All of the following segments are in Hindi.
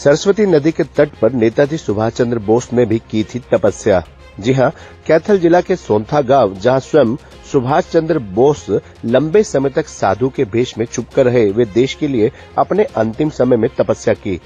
सरस्वती नदी के तट पर नेताजी सुभाष चंद्र बोस ने भी की थी तपस्या। जी हां, कैथल जिला के सोंथा गांव, जहां स्वयं सुभाष चंद्र बोस लंबे समय तक साधु के भेष में छुपकर रहे, वे देश के लिए अपने अंतिम समय में तपस्या की।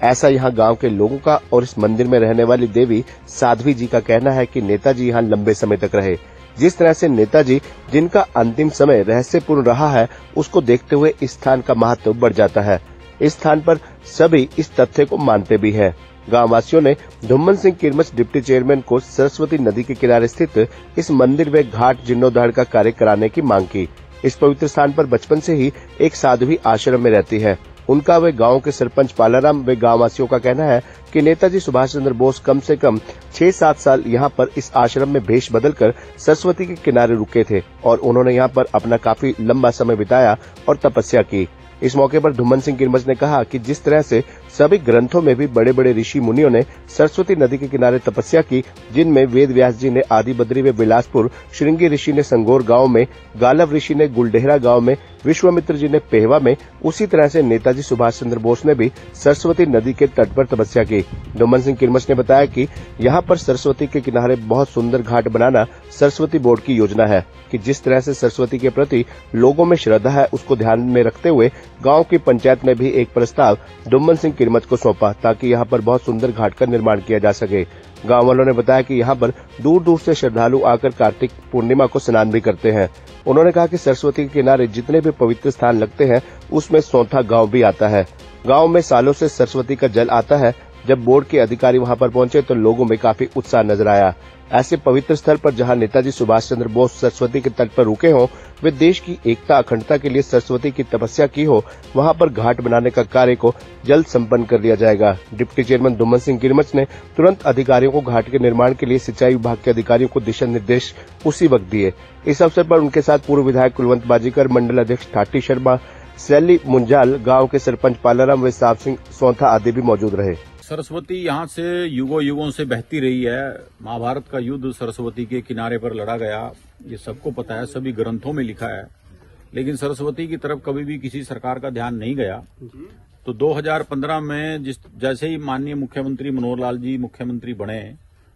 ऐसा यहां गांव के लोगों का और इस मंदिर में रहने वाली देवी साध्वी जी का कहना है कि नेताजी यहां लंबे समय तक रहे। जिस तरह से नेताजी जिनका अंतिम समय रहस्यपूर्ण रहा है, उसको देखते हुए इस स्थान का महत्व बढ़ जाता है। इस स्थान पर सभी इस तथ्य को मानते भी हैं। गांव वासियों ने धुम्मन सिंह किरमच डिप्टी चेयरमैन को सरस्वती नदी के किनारे स्थित इस मंदिर में घाट जीर्णोद्धार का कार्य कराने की मांग की। इस पवित्र स्थान पर बचपन से ही एक साध्वी आश्रम में रहती है। उनका वे गांव के सरपंच पालाराम व गांव वासियों का कहना है कि नेताजी सुभाष चंद्र बोस कम से कम 6-7 साल यहां पर इस आश्रम में भेष बदलकर सरस्वती के किनारे रुके थे और उन्होंने यहां पर अपना काफी लंबा समय बिताया और तपस्या की। इस मौके पर धुम्मन सिंह किरमच ने कहा कि जिस तरह से सभी ग्रंथों में भी बड़े बड़े ऋषि मुनियों ने सरस्वती नदी के किनारे तपस्या की, जिनमें वेद व्यास जी ने आदि बद्री व बिलासपुर, श्रृंगी ऋषि ने संगोर गांव में, गालव ऋषि ने गुलडेहरा गांव में, विश्वामित्र जी ने पेहवा में, उसी तरह से नेताजी सुभाष चंद्र बोस ने भी सरस्वती नदी के तट पर तपस्या की। धुम्मन सिंह किरमच ने बताया कि यहाँ पर सरस्वती के किनारे बहुत सुंदर घाट बनाना सरस्वती बोर्ड की योजना है कि जिस तरह से सरस्वती के प्रति लोगों में श्रद्धा है, उसको ध्यान में रखते हुए गांव की पंचायत ने भी एक प्रस्ताव धुम्मन सिंह किरमच को सौंपा ताकि यहाँ पर बहुत सुंदर घाट का निर्माण किया जा सके। गांव वालों ने बताया कि यहाँ पर दूर दूर से श्रद्धालु आकर कार्तिक पूर्णिमा को स्नान भी करते हैं। उन्होंने कहा कि सरस्वती के किनारे जितने भी पवित्र स्थान लगते हैं, उसमें सोंथा गांव भी आता है। गांव में सालों से सरस्वती का जल आता है। जब बोर्ड के अधिकारी वहां पर पहुंचे तो लोगों में काफी उत्साह नजर आया। ऐसे पवित्र स्थल पर जहां नेताजी सुभाष चंद्र बोस सरस्वती के तट पर रुके हों, वे देश की एकता अखंडता के लिए सरस्वती की तपस्या की हो, वहां पर घाट बनाने का कार्य को जल्द संपन्न कर लिया जाएगा। डिप्टी चेयरमैन धुम्मन सिंह किरमच ने तुरंत अधिकारियों को घाट के निर्माण के लिए सिंचाई विभाग के अधिकारियों को दिशा निर्देश उसी वक्त दिए। इस अवसर पर उनके साथ पूर्व विधायक कुलवंत बाजीकर, मंडल अध्यक्ष ठाटी शर्मा, सैली मुंजाल, गांव के सरपंच पालाराम व साहब सिंह सोंथा आदि भी मौजूद रहे। सरस्वती यहाँ से युगों युगों से बहती रही है। महाभारत का युद्ध सरस्वती के किनारे पर लड़ा गया, ये सबको पता है, सभी ग्रंथों में लिखा है। लेकिन सरस्वती की तरफ कभी भी किसी सरकार का ध्यान नहीं गया। तो 2015 में जैसे ही माननीय मुख्यमंत्री मनोहर लाल जी मुख्यमंत्री बने,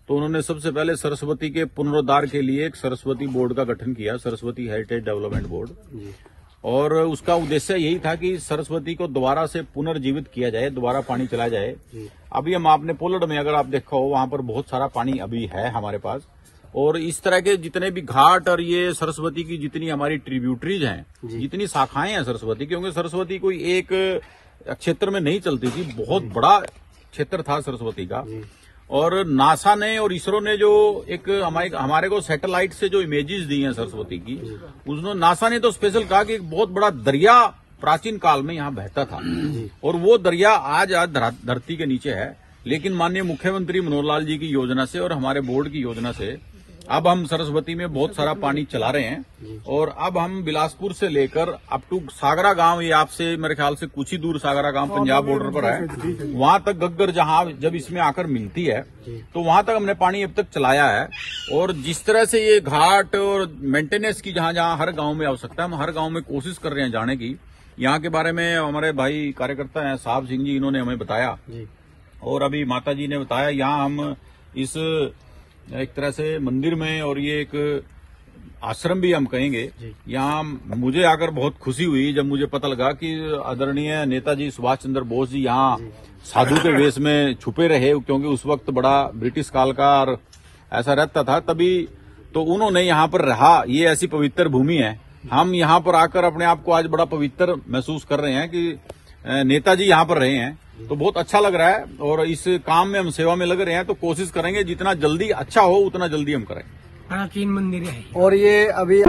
तो उन्होंने सबसे पहले सरस्वती के पुनरुद्धार के लिए एक सरस्वती बोर्ड का गठन किया, सरस्वती हेरिटेज डेवलपमेंट बोर्ड। और उसका उद्देश्य यही था कि सरस्वती को दोबारा से पुनर्जीवित किया जाए, दोबारा पानी चलाया जाए। अभी हम आपने पोलड में अगर आप देखो, वहां पर बहुत सारा पानी अभी है हमारे पास। और इस तरह के जितने भी घाट और ये सरस्वती की जितनी हमारी ट्रिब्यूटरीज हैं, जितनी शाखाएं हैं सरस्वती, क्योंकि सरस्वती कोई एक क्षेत्र में नहीं चलती थी, बहुत बड़ा क्षेत्र था सरस्वती का। और नासा ने और इसरो ने जो एक हमारे को सैटेलाइट से जो इमेजेस दी हैं सरस्वती की, उसने नासा ने तो स्पेशल कहा कि एक बहुत बड़ा दरिया प्राचीन काल में यहाँ बहता था और वो दरिया आज धरती के नीचे है। लेकिन माननीय मुख्यमंत्री मनोहर लाल जी की योजना से और हमारे बोर्ड की योजना से अब हम सरस्वती में बहुत सारा पानी चला रहे हैं। और अब हम बिलासपुर से लेकर अप टू सागरा गांव, ये आपसे मेरे ख्याल से कुछ ही दूर सागरा गांव पंजाब बॉर्डर पर है, वहां तक गग्गर जहां जब इसमें आकर मिलती है तो वहां तक हमने पानी अब तक चलाया है। और जिस तरह से ये घाट और मेंटेनेंस की जहां जहां हर गांव में आवश्यकता है, हम हर गांव में कोशिश कर रहे हैं जाने की। यहाँ के बारे में हमारे भाई कार्यकर्ता हैं साहब सिंह जी, इन्होंने हमें बताया और अभी माता जी ने बताया। यहाँ हम इस एक तरह से मंदिर में, और ये एक आश्रम भी हम कहेंगे, यहाँ मुझे आकर बहुत खुशी हुई जब मुझे पता लगा कि आदरणीय नेताजी सुभाष चंद्र बोस जी यहाँ साधु के वेश में छुपे रहे, क्योंकि उस वक्त बड़ा ब्रिटिश काल का और ऐसा रहता था, तभी तो उन्होंने यहाँ पर रहा। ये ऐसी पवित्र भूमि है, हम यहाँ पर आकर अपने आप को आज बड़ा पवित्र महसूस कर रहे हैं कि नेताजी यहाँ पर रहे हैं। तो बहुत अच्छा लग रहा है और इस काम में हम सेवा में लग रहे हैं, तो कोशिश करेंगे जितना जल्दी अच्छा हो उतना जल्दी हम करें। प्राचीन मंदिर है और ये अभी